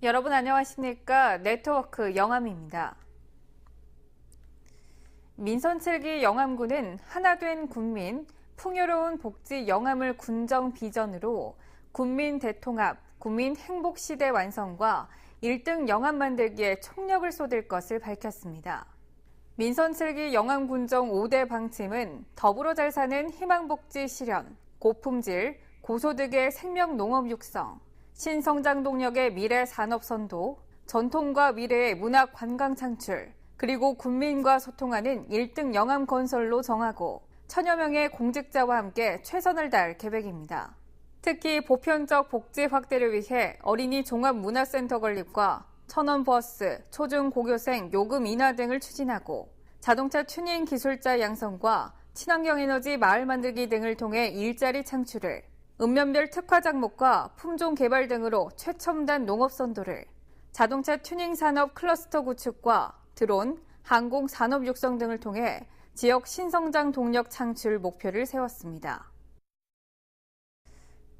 여러분 안녕하십니까? 네트워크 영암입니다. 민선 7기 영암군은 하나된 국민, 풍요로운 복지 영암을 군정 비전으로 국민 대통합, 국민 행복 시대 완성과 1등 영암 만들기에 총력을 쏟을 것을 밝혔습니다. 민선 7기 영암군정 5대 방침은 더불어 잘 사는 희망복지 실현, 고품질, 고소득의 생명농업 육성, 신성장 동력의 미래 산업 선도, 전통과 미래의 문화 관광 창출, 그리고 국민과 소통하는 1등 영암 건설로 정하고 천여 명의 공직자와 함께 최선을 다할 계획입니다. 특히 보편적 복지 확대를 위해 어린이 종합문화센터 건립과 천원 버스, 초중고교생 요금 인하 등을 추진하고 자동차 튜닝 기술자 양성과 친환경 에너지 마을 만들기 등을 통해 일자리 창출을, 읍면별 특화 작목과 품종 개발 등으로 최첨단 농업 선도를, 자동차 튜닝 산업 클러스터 구축과 드론, 항공 산업 육성 등을 통해 지역 신성장 동력 창출 목표를 세웠습니다.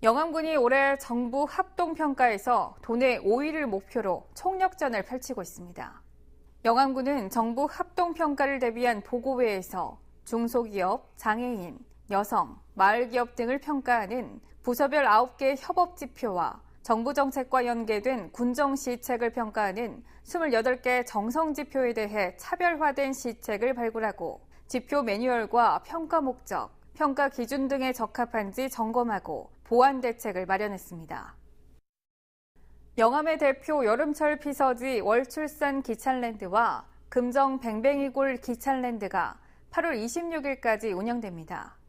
영암군이 올해 정부 합동평가에서 도내 5위를 목표로 총력전을 펼치고 있습니다. 영암군은 정부 합동평가를 대비한 보고회에서 중소기업, 장애인, 여성, 마을기업 등을 평가하는 부서별 9개 협업지표와 정부 정책과 연계된 군정시책을 평가하는 28개 정성지표에 대해 차별화된 시책을 발굴하고 지표 매뉴얼과 평가 목적, 평가 기준 등에 적합한지 점검하고 보완 대책을 마련했습니다. 영암의 대표 여름철 피서지 월출산 기찬랜드와 금정 뱅뱅이골 기찬랜드가 8월 26일까지 운영됩니다.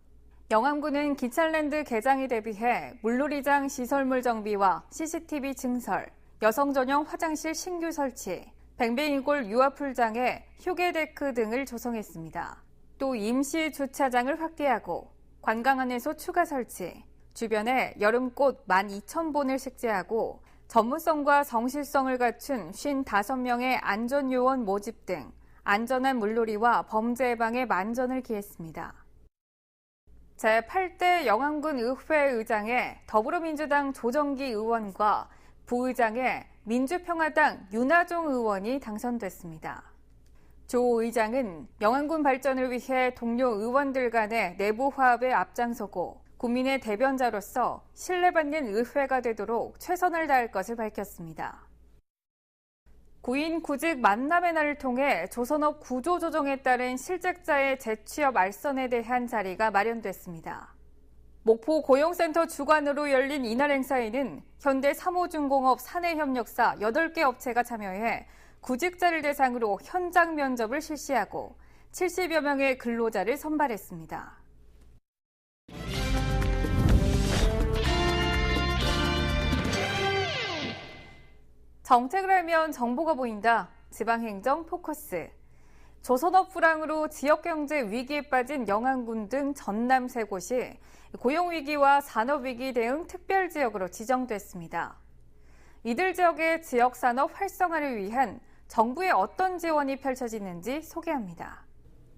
영암군은 기찬랜드 개장에 대비해 물놀이장 시설물 정비와 CCTV 증설, 여성 전용 화장실 신규 설치, 뱅뱅이골 유아풀장에 휴게데크 등을 조성했습니다. 또 임시 주차장을 확대하고 관광안에서 추가 설치, 주변에 여름꽃 12,000본을 식재하고 전문성과 성실성을 갖춘 55명의 안전요원 모집 등 안전한 물놀이와 범죄 예방에 만전을 기했습니다. 제8대 영암군 의회 의장에 더불어민주당 조정기 의원과 부의장에 민주평화당 윤하종 의원이 당선됐습니다. 조 의장은 영암군 발전을 위해 동료 의원들 간의 내부 화합에 앞장서고 국민의 대변자로서 신뢰받는 의회가 되도록 최선을 다할 것을 밝혔습니다. 구인 구직 만남의 날을 통해 조선업 구조조정에 따른 실직자의 재취업 알선에 대한 자리가 마련됐습니다. 목포 고용센터 주관으로 열린 이날 행사에는 현대 3호중공업 사내협력사 8개 업체가 참여해 구직자를 대상으로 현장 면접을 실시하고 70여 명의 근로자를 선발했습니다. 정책을 알면 정보가 보인다. 지방행정 포커스. 조선업 불황으로 지역경제 위기에 빠진 영암군 등 전남 3곳이 고용위기와 산업위기 대응 특별지역으로 지정됐습니다. 이들 지역의 지역산업 활성화를 위한 정부의 어떤 지원이 펼쳐지는지 소개합니다.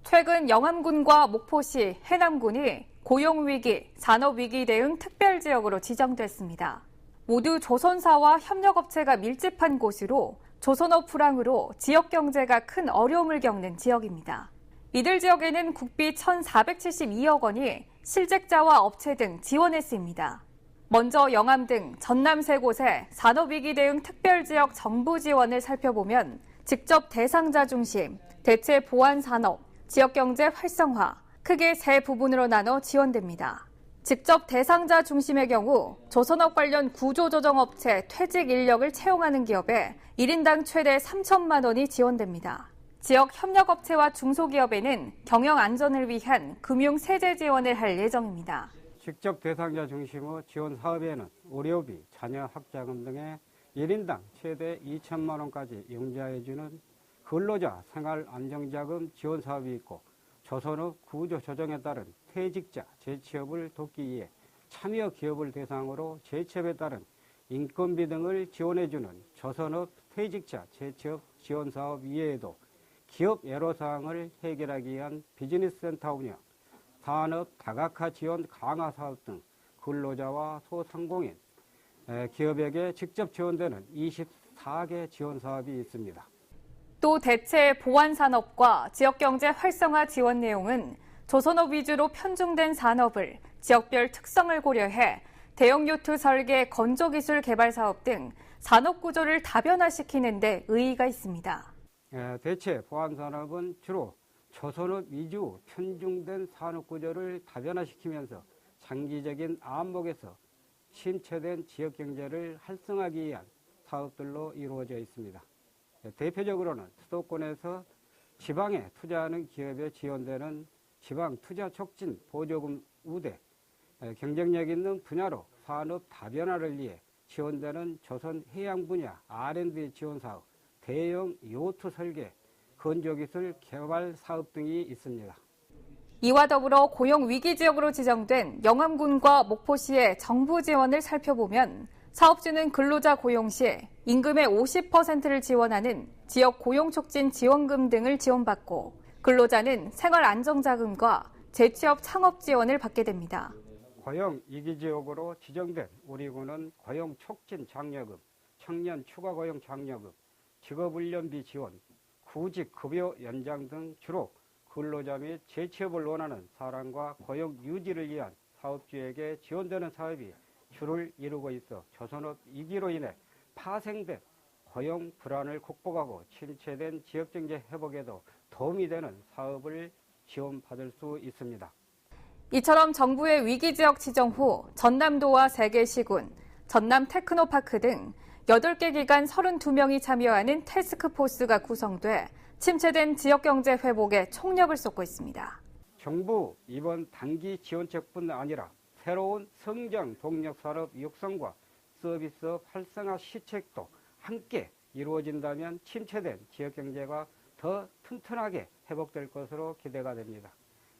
최근 영암군과 목포시, 해남군이 고용위기, 산업위기 대응 특별지역으로 지정됐습니다. 모두 조선사와 협력업체가 밀집한 곳으로 조선업 불황으로 지역 경제가 큰 어려움을 겪는 지역입니다. 이들 지역에는 국비 1,472억 원이 실직자와 업체 등 지원에 쓰입니다. 먼저 영암 등 전남 3곳의 산업위기 대응 특별지역 정부 지원을 살펴보면 직접 대상자 중심, 대체 보완 산업, 지역경제 활성화, 크게 3부분으로 나눠 지원됩니다. 직접 대상자 중심의 경우 조선업 관련 구조조정업체 퇴직 인력을 채용하는 기업에 1인당 최대 3천만 원이 지원됩니다. 지역 협력업체와 중소기업에는 경영 안전을 위한 금융 세제 지원을 할 예정입니다. 직접 대상자 중심의 지원 사업에는 의료비, 자녀 학자금 등의 1인당 최대 2천만 원까지 융자해주는 근로자 생활안정자금 지원 사업이 있고 조선업 구조조정에 따른 퇴직자 재취업을 돕기 위해 참여 기업을 대상으로 재취업에 따른 인건비 등을 지원해주는 조선업 퇴직자 재취업 지원 사업 이외에도 기업 애로사항을 해결하기 위한 비즈니스 센터 운영, 산업 다각화 지원 강화 사업 등 근로자와 소상공인, 기업에게 직접 지원되는 4개 지원 사업이 있습니다. 또 대체 보완 산업과 지역경제 활성화 지원 내용은 조선업 위주로 편중된 산업을 지역별 특성을 고려해 대형 요트 설계, 건조기술 개발 사업 등 산업 구조를 다변화시키는 데 의의가 있습니다. 대체 보완 산업은 주로 조선업 위주 편중된 산업 구조를 다변화시키면서 장기적인 안목에서 침체된 지역 경제를 활성화하기 위한 사업들로 이루어져 있습니다. 대표적으로는 수도권에서 지방에 투자하는 기업에 지원되는 지방 투자 촉진 보조금 우대, 경쟁력 있는 분야로 산업 다변화를 위해 지원되는 조선 해양 분야 R&D 지원 사업, 대형 요트 설계, 건조기술 개발 사업 등이 있습니다. 이와 더불어 고용 위기 지역으로 지정된 영암군과 목포시의 정부 지원을 살펴보면 사업주는 근로자 고용 시 임금의 50%를 지원하는 지역 고용촉진 지원금 등을 지원받고 근로자는 생활안정자금과 재취업 창업 지원을 받게 됩니다. 고용 위기 지역으로 지정된 우리 군은 고용촉진 장려금, 청년 추가 고용 장려금, 직업훈련비 지원, 구직 급여 연장 등 주로 근로자 및 재취업을 원하는 사람과 고용 유지를 위한 사업주에게 지원되는 사업이 주를 이루고 있어 조선업 위기로 인해 파생된 고용 불안을 극복하고 침체된 지역경제 회복에도 도움이 되는 사업을 지원받을 수 있습니다. 이처럼 정부의 위기지역 지정 후 전남도와 3개 시군, 전남 테크노파크 등 8개 기관 32명이 참여하는 태스크포스가 구성돼 침체된 지역경제 회복에 총력을 쏟고 있습니다. 정부 이번 단기 지원책뿐 아니라 새로운 성장 동력 산업 육성과 서비스 활성화 시책도 함께 이루어진다면 침체된 지역경제가 더 튼튼하게 회복될 것으로 기대가 됩니다.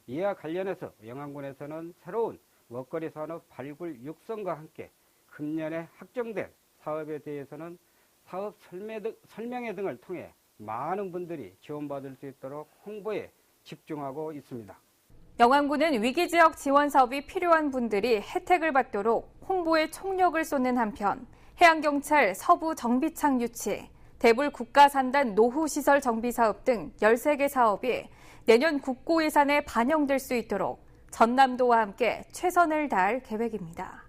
이와 관련해서 영암군에서는 새로운 먹거리 산업 발굴 육성과 함께 금년에 확정된 사업에 대해서는 사업 설명회 등을 통해 많은 분들이 지원받을 수 있도록 홍보에 집중하고 있습니다. 영암군은 위기지역 지원 사업이 필요한 분들이 혜택을 받도록 홍보에 총력을 쏟는 한편 해양경찰 서부 정비창 유치, 대불 국가산단 노후시설 정비사업 등 13개 사업이 내년 국고 예산에 반영될 수 있도록 전남도와 함께 최선을 다할 계획입니다.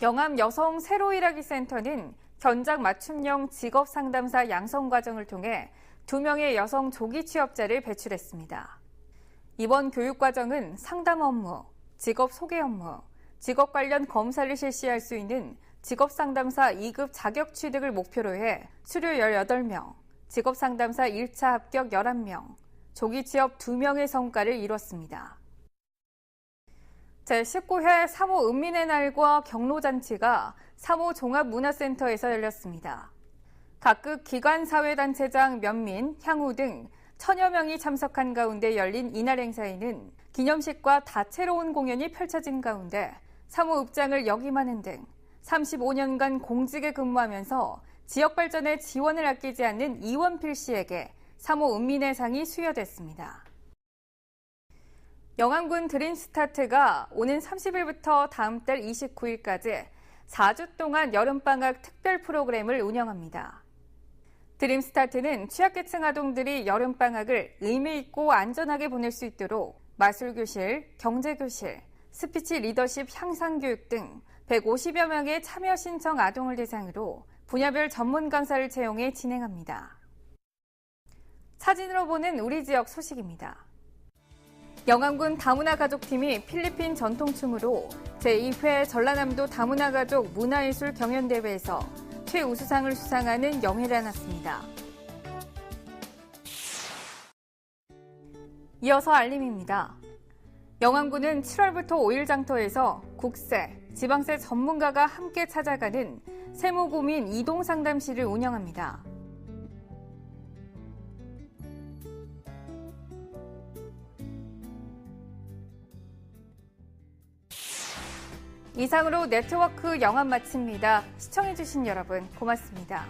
영암 여성 새로 일하기 센터는 견작 맞춤형 직업 상담사 양성 과정을 통해 2명의 여성 조기 취업자를 배출했습니다. 이번 교육 과정은 상담 업무, 직업 소개 업무, 직업 관련 검사를 실시할 수 있는 직업 상담사 2급 자격 취득을 목표로 해 수료 18명, 직업 상담사 1차 합격 11명, 조기 취업 2명의 성과를 이뤘습니다. 제19회 3호 은민의 날과 경로잔치가 3호 종합문화센터에서 열렸습니다. 각급 기관사회단체장, 면민, 향후 등 1000여 명이 참석한 가운데 열린 이날 행사에는 기념식과 다채로운 공연이 펼쳐진 가운데 3호 읍장을 역임하는 등 35년간 공직에 근무하면서 지역 발전에 지원을 아끼지 않는 이원필 씨에게 3호 은민의 상이 수여됐습니다. 영암군 드림스타트가 오는 30일부터 다음 달 29일까지 4주 동안 여름방학 특별 프로그램을 운영합니다. 드림스타트는 취약계층 아동들이 여름방학을 의미 있고 안전하게 보낼 수 있도록 마술교실, 경제교실, 스피치 리더십 향상교육 등 150여 명의 참여 신청 아동을 대상으로 분야별 전문 강사를 채용해 진행합니다. 사진으로 보는 우리 지역 소식입니다. 영암군 다문화 가족팀이 필리핀 전통춤으로 제2회 전라남도 다문화 가족 문화예술 경연대회에서 최우수상을 수상하는 영예를 안았습니다. 이어서 알림입니다. 영암군은 7월부터 5일 장터에서 국세, 지방세 전문가가 함께 찾아가는 세무고민 이동상담실을 운영합니다. 이상으로 네트워크 영암 마칩니다. 시청해주신 여러분 고맙습니다.